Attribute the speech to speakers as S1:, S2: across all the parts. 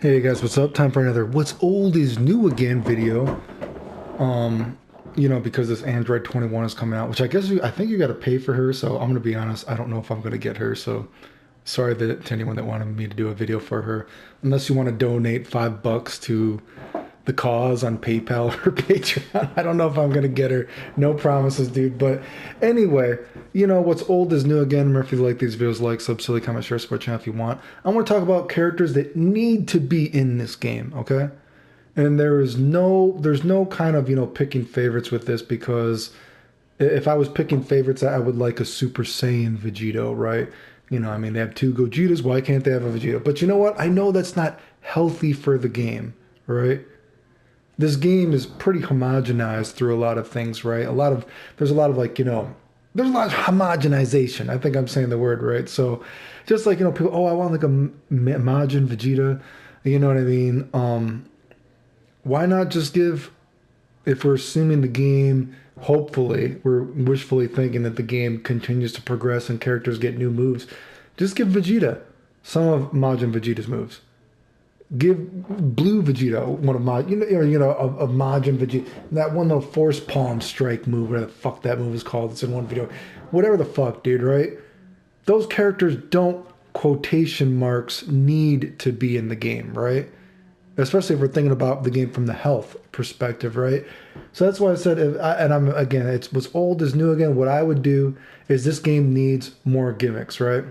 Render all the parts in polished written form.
S1: Hey guys, what's up? Time for another "What's old is new again" video. Because this Android 21 is coming out, which I think you got to pay for her. So I'm gonna be honest, I don't know if I'm gonna get her. So sorry to anyone that wanted me to do a video for her, unless you want to donate $5 to the cause on PayPal or Patreon. I don't know if I'm gonna get her. No promises, dude. But anyway, what's old is new again. Remember, if you like these videos, like, sub, silly, comment, share, support channel if you want. I want to talk about characters that need to be in this game, okay? And there's no kind of picking favorites with this, because if I was picking favorites, I would like a Super Saiyan Vegito, right? They have two Gogetas. Why can't they have a Vegito? But you know what? I know that's not healthy for the game, right? This game is pretty homogenized through a lot of things, right? There's a lot of there's a lot of homogenization. I think I'm saying the word right. So just like, people, oh, I want like a Majin Vegeta. You know what I mean? Why not just give, if we're assuming the game, hopefully, we're wishfully thinking that the game continues to progress and characters get new moves, just give Vegeta some of Majin Vegeta's moves. Give Blue Vegito one of of Majin Vegeta, that one little force palm strike move, whatever the fuck that move is called. It's in one video, whatever the fuck, dude. Right? Those characters don't, quotation marks, need to be in the game, right? Especially if we're thinking about the game from the health perspective, right? So that's why I said, it's what's old is new again. What I would do is, this game needs more gimmicks, right?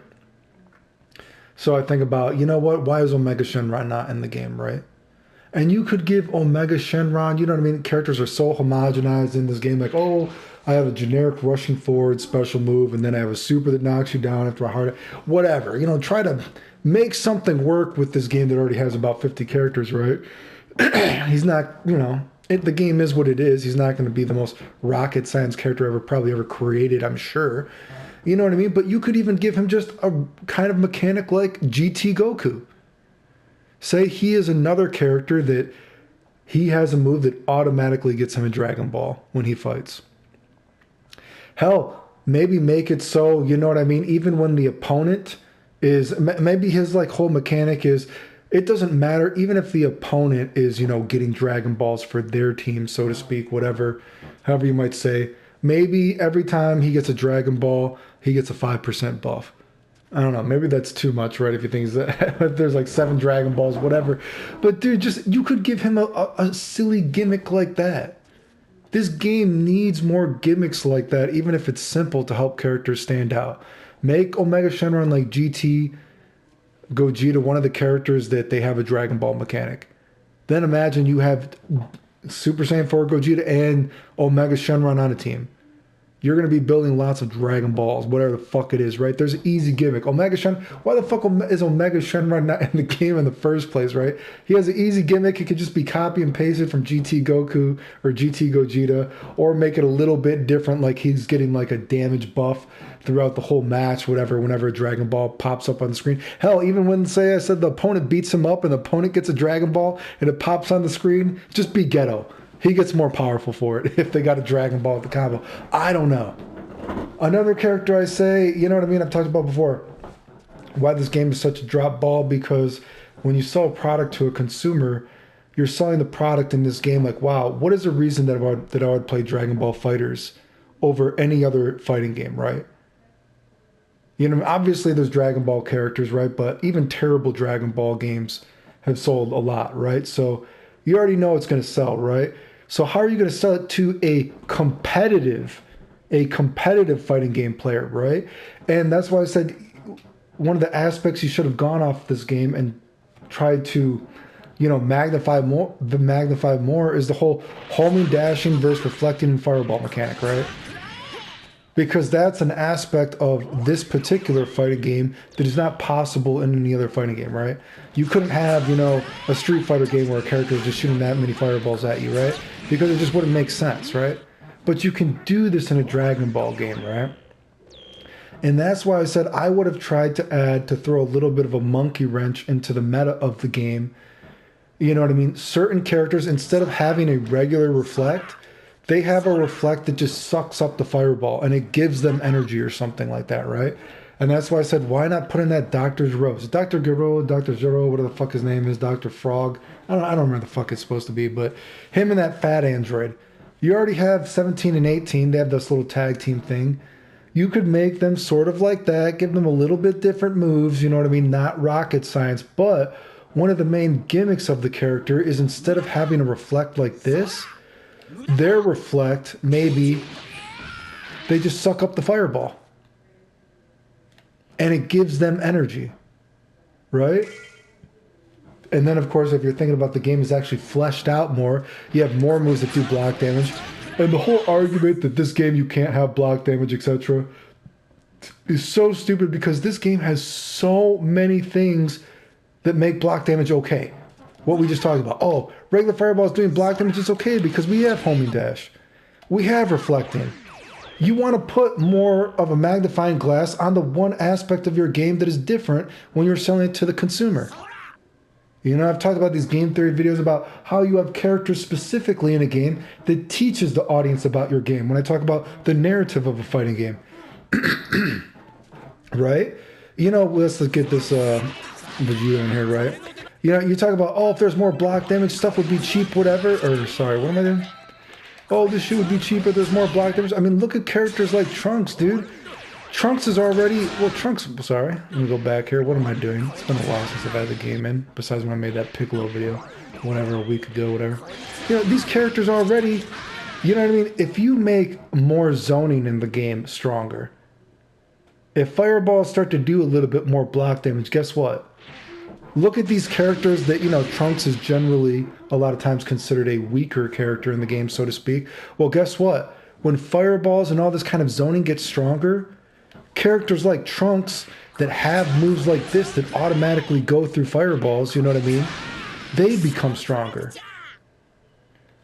S1: So I think about, why is Omega Shenron not in the game, right? And you could give Omega Shenron, you know what I mean? Characters are so homogenized in this game, like, oh, I have a generic rushing forward special move, and then I have a super that knocks you down after a hard, whatever. Try to make something work with this game that already has about 50 characters, right? He's not, the game is what it is. He's not going to be the most rocket science character probably ever created, I'm sure. You know what I mean? But you could even give him just a kind of mechanic like GT Goku. Say he is another character that he has a move that automatically gets him a Dragon Ball when he fights. Hell, maybe make it so, you know what I mean? Even when the opponent is, maybe his whole mechanic is, it doesn't matter, even if the opponent is, getting Dragon Balls for their team, so to speak, whatever, however you might say. Maybe every time he gets a Dragon Ball, he gets a 5% buff. I don't know. Maybe that's too much, right? If you think that there's like 7 Dragon Balls, whatever. But dude, you could give him a silly gimmick like that. This game needs more gimmicks like that, even if it's simple, to help characters stand out. Make Omega Shenron like GT Gogeta one of the characters that they have a Dragon Ball mechanic. Then imagine you have Super Saiyan 4 Gogeta and Omega Shenron on a team. You're going to be building lots of Dragon Balls, whatever the fuck it is, right? There's an easy gimmick. Omega Shenron, why the fuck is Omega Shenron not in the game in the first place, right? He has an easy gimmick. It could just be copy and pasted from GT Goku or GT Gogeta, or make it a little bit different, like he's getting like a damage buff throughout the whole match, whatever, whenever a Dragon Ball pops up on the screen. Hell, even when, say, I said the opponent beats him up and the opponent gets a Dragon Ball and it pops on the screen, just be ghetto. He gets more powerful for it if they got a Dragon Ball with the combo. I don't know. Another character I say, you know what I mean? I've talked about before why this game is such a drop ball, because when you sell a product to a consumer, you're selling the product in this game like, wow, what is the reason that I would play Dragon Ball Fighters over any other fighting game, right? Obviously there's Dragon Ball characters, right? But even terrible Dragon Ball games have sold a lot, right? So you already know it's going to sell, right? So how are you going to sell it to a competitive fighting game player, right? And that's why I said one of the aspects you should have gone off this game and tried to, magnify more is the whole homing, dashing versus reflecting and fireball mechanic, right? Because that's an aspect of this particular fighting game that is not possible in any other fighting game, right? You couldn't have, a Street Fighter game where a character is just shooting that many fireballs at you, right? Because it just wouldn't make sense, right? But you can do this in a Dragon Ball game, right? And that's why I said I would have tried to throw a little bit of a monkey wrench into the meta of the game. You know what I mean? Certain characters, instead of having a regular reflect, they have a reflect that just sucks up the fireball and it gives them energy or something like that, right? And that's why I said, why not put in that dr.gero? It's dr.gero, dr.gero, whatever the fuck his name is, Dr. Frog. I don't remember the fuck it's supposed to be, but him and that fat android. You already have 17 and 18. They have this little tag team thing. You could make them sort of like that, give them a little bit different moves, you know what I mean? Not rocket science, but one of the main gimmicks of the character is instead of having to reflect like this, their reflect, maybe, they just suck up the fireball. And it gives them energy, right? And then, of course, if you're thinking about the game is actually fleshed out more, you have more moves that do block damage. And the whole argument that this game you can't have block damage, etc., is so stupid because this game has so many things that make block damage okay. What we just talked about. Oh, regular fireballs doing block damage is okay because we have homing dash. We have reflecting. You want to put more of a magnifying glass on the one aspect of your game that is different when you're selling it to the consumer. You know, I've talked about these game theory videos about how you have characters specifically in a game that teaches the audience about your game. When I talk about the narrative of a fighting game. Right? You know, let's get this vegito in here, right? You know, you talk about, oh, if there's more block damage, stuff would be cheap, whatever. Or, sorry, what am I doing? Oh, this shit would be cheaper, there's more block damage. I mean, look at characters like Trunks, dude. Trunks is already, well, Trunks, sorry. Let me go back here. What am I doing? It's been a while since I've had the game in, besides when I made that Piccolo video, whatever, a week ago, whatever. You know, these characters already, you know what I mean? If you make more zoning in the game stronger, if fireballs start to do a little bit more block damage, guess what? Look at these characters that, you know, Trunks is generally a lot of times considered a weaker character in the game, so to speak. Well, guess what? When fireballs and all this kind of zoning gets stronger, characters like Trunks that have moves like this that automatically go through fireballs, you know what I mean? They become stronger.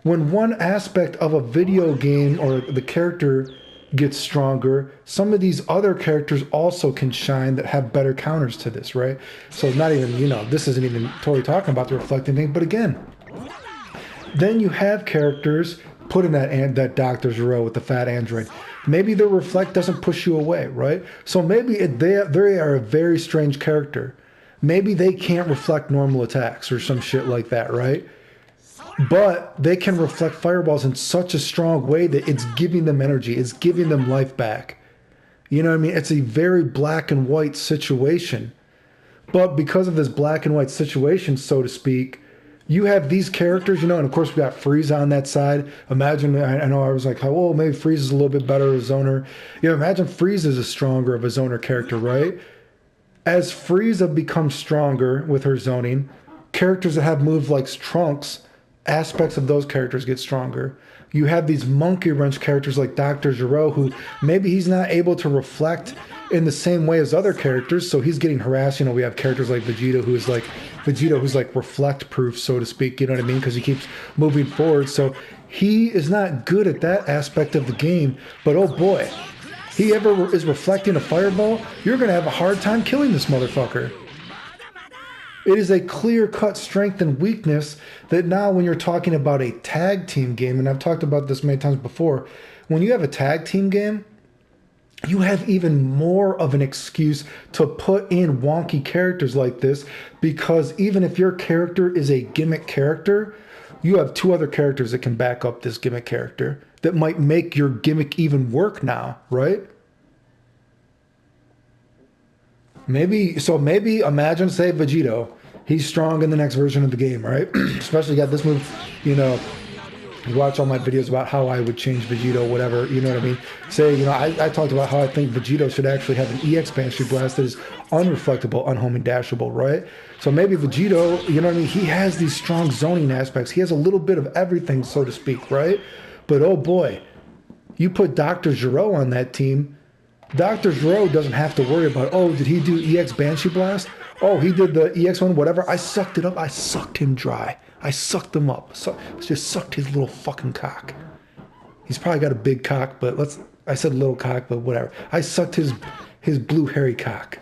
S1: When one aspect of a video game or the character gets stronger, some of these other characters also can shine that have better counters to this, right? So not even, you know, this isn't even totally talking about the reflecting thing, but again, then you have characters put in that dr.gero with the fat android. Maybe their reflect doesn't push you away, right? So maybe they are a very strange character. Maybe they can't reflect normal attacks or some shit like that, right? But they can reflect fireballs in such a strong way that it's giving them energy. It's giving them life back. You know what I mean? It's a very black and white situation. But because of this black and white situation, so to speak, you have these characters, you know, and of course we got Frieza on that side. Imagine, I know I was like, oh, maybe Frieza's a little bit better as a zoner. You know, imagine Frieza's a stronger of a zoner character, right? As Frieza becomes stronger with her zoning, characters that have moves like Trunks, aspects of those characters get stronger. You have these monkey wrench characters like dr.gero who maybe he's not able to reflect in the same way as other characters, so he's getting harassed. You know, we have characters like Vegito who's like reflect proof, so to speak, you know what I mean? Because he keeps moving forward. So he is not good at that aspect of the game, but oh boy, he ever is reflecting a fireball, you're going to have a hard time killing this motherfucker. It is a clear-cut strength and weakness that now when you're talking about a tag team game, and I've talked about this many times before, when you have a tag team game, you have even more of an excuse to put in wonky characters like this, because even if your character is a gimmick character, you have two other characters that can back up this gimmick character that might make your gimmick even work now, right? Maybe imagine, say, Vegito. He's strong in the next version of the game, right? Especially got this move, you know, you watch all my videos about how I would change Vegito, whatever, you know what I mean? Say, you know, I talked about how I think Vegito should actually have an EX Banshee Blast that is unreflectable, unhoming dashable, right? So maybe Vegito, you know what I mean? He has these strong zoning aspects. He has a little bit of everything, so to speak, right? But oh boy, you put dr.gero on that team, dr.gero doesn't have to worry about, oh, did he do EX Banshee Blast? Oh, he did the EX one, whatever. I sucked it up. I sucked him dry. I sucked him up. Just sucked his little fucking cock. He's probably got a big cock, but I said little cock, but whatever. I sucked his blue hairy cock.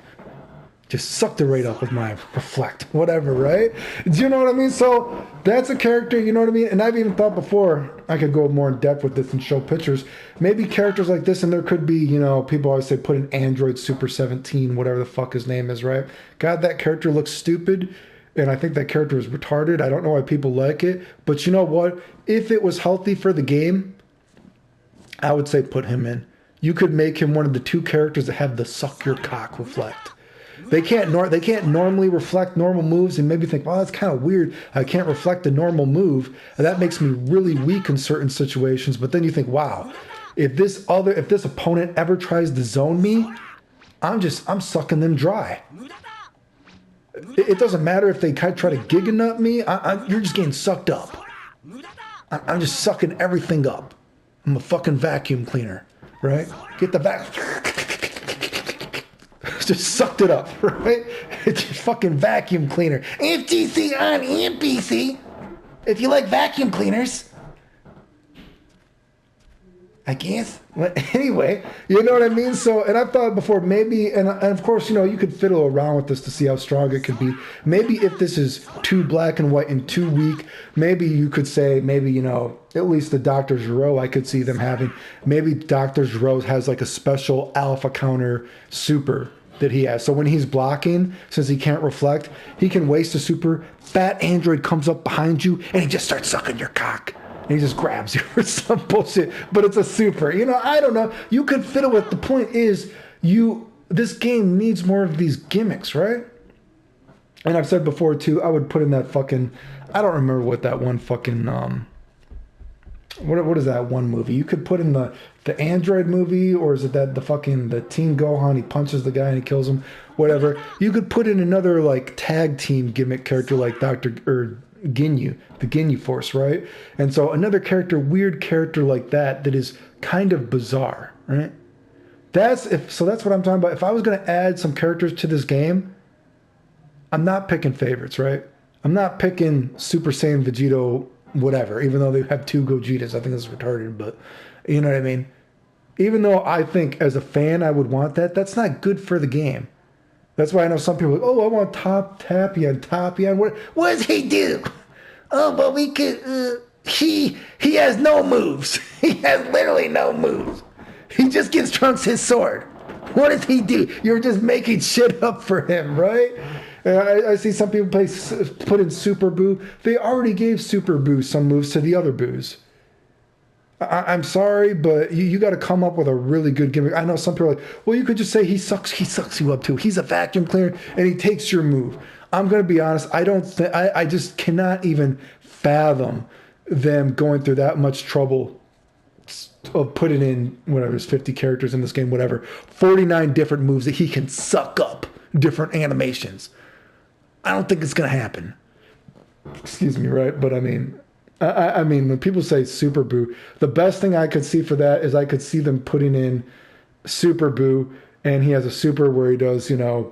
S1: Just sucked it right up with my reflect, whatever, right? Do you know what I mean? So that's a character, you know what I mean? And I've even thought before, I could go more in depth with this and show pictures. Maybe characters like this, and there could be, you know, people always say put an Android Super 17, whatever the fuck his name is, right? God, that character looks stupid, and I think that character is retarded. I don't know why people like it, but you know what? If it was healthy for the game, I would say put him in. You could make him one of the 2 characters that have the suck your cock reflect. They can't normally reflect normal moves and maybe think, well, that's kind of weird. I can't reflect a normal move. And that makes me really weak in certain situations. But then you think, wow, if this opponent ever tries to zone me, I'm sucking them dry. It doesn't matter if they try to giga-nut me. You're just getting sucked up. I'm just sucking everything up. I'm a fucking vacuum cleaner, right? Get the vacuum. Just sucked it up, right? It's a fucking vacuum cleaner. FTC on NPC. If you like vacuum cleaners, I guess. But anyway, you know what I mean? So, and I've thought before, maybe, and of course, you know, you could fiddle around with this to see how strong it could be. Maybe if this is too black and white and too weak, maybe you could say, maybe, you know, at least the dr.gero, I could see them having, maybe dr.gero has like a special alpha counter super that he has. So when he's blocking, since he can't reflect, he can waste a super. Fat Android comes up behind you and he just starts sucking your cock. And he just grabs you for some bullshit. But it's a super. You know, I don't know. You could fiddle with. The point is, this game needs more of these gimmicks, right? And I've said before too, I would put in that fucking, I don't remember what that one fucking what is that one movie? You could put in the Android movie, or is it the Teen Gohan, he punches the guy and he kills him, whatever. You could put in another like tag team gimmick character like Ginyu, the Ginyu Force, right? And so another character, weird character like that is kind of bizarre, right? That's what I'm talking about. If I was going to add some characters to this game, I'm not picking favorites, right? I'm not picking Super Saiyan Vegito, whatever, even though they have 2 Gogetas. I think that's retarded, but you know what I mean? Even though I think as a fan I would want that, that's not good for the game. That's why I know some people are like, oh, I want Tapian. What does he do? Oh, but we could, he has no moves. He has literally no moves. He just gives Trunks his sword. What does he do? You're just making shit up for him, right? I see some people put in Super Boo. They already gave Super Boo some moves to the other Boos. I'm sorry, but you got to come up with a really good gimmick. I know some people are like, well, you could just say he sucks you up too. He's a vacuum cleaner and he takes your move. I'm going to be honest. I just cannot even fathom them going through that much trouble of putting in, whatever, there's 50 characters in this game, whatever, 49 different moves that he can suck up, different animations. I don't think it's going to happen. Excuse me, right? But I mean, when people say Super Boo, the best thing I could see for that is I could see them putting in Super Boo, and he has a super where he does, you know,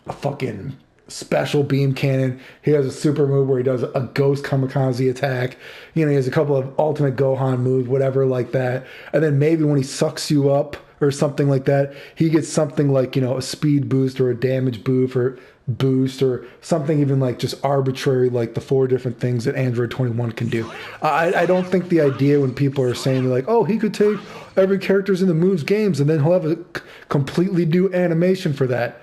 S1: a fucking special beam cannon. He has a super move where he does a ghost kamikaze attack. You know, he has a couple of ultimate Gohan moves, whatever like that. And then maybe when he sucks you up or something like that, he gets something like, you know, a speed boost or a damage boost or something even like just arbitrary, like the 4 different things that Android 21 can do. I don't think the idea when people are saying like, oh, he could take every character's in the moves games and then he'll have a completely new animation for that.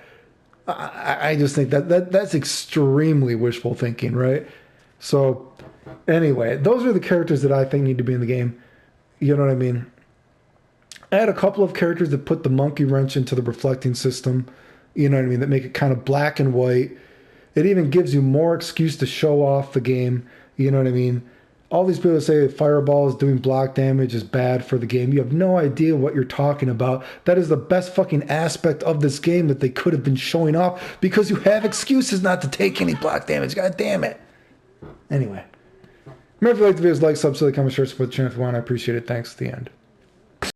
S1: I just think that's extremely wishful thinking, right? So anyway, those are the characters that I think need to be in the game. You know what I mean? I had a couple of characters that put the monkey wrench into the reflecting system. You know what I mean? That make it kind of black and white. It even gives you more excuse to show off the game. You know what I mean? All these people say Fireball is doing block damage is bad for the game. You have no idea what you're talking about. That is the best fucking aspect of this game that they could have been showing off because you have excuses not to take any block damage. God damn it. Anyway. Remember, if you like the videos, like, subscribe, comment, share, support the channel if you want. I appreciate it. Thanks. The end.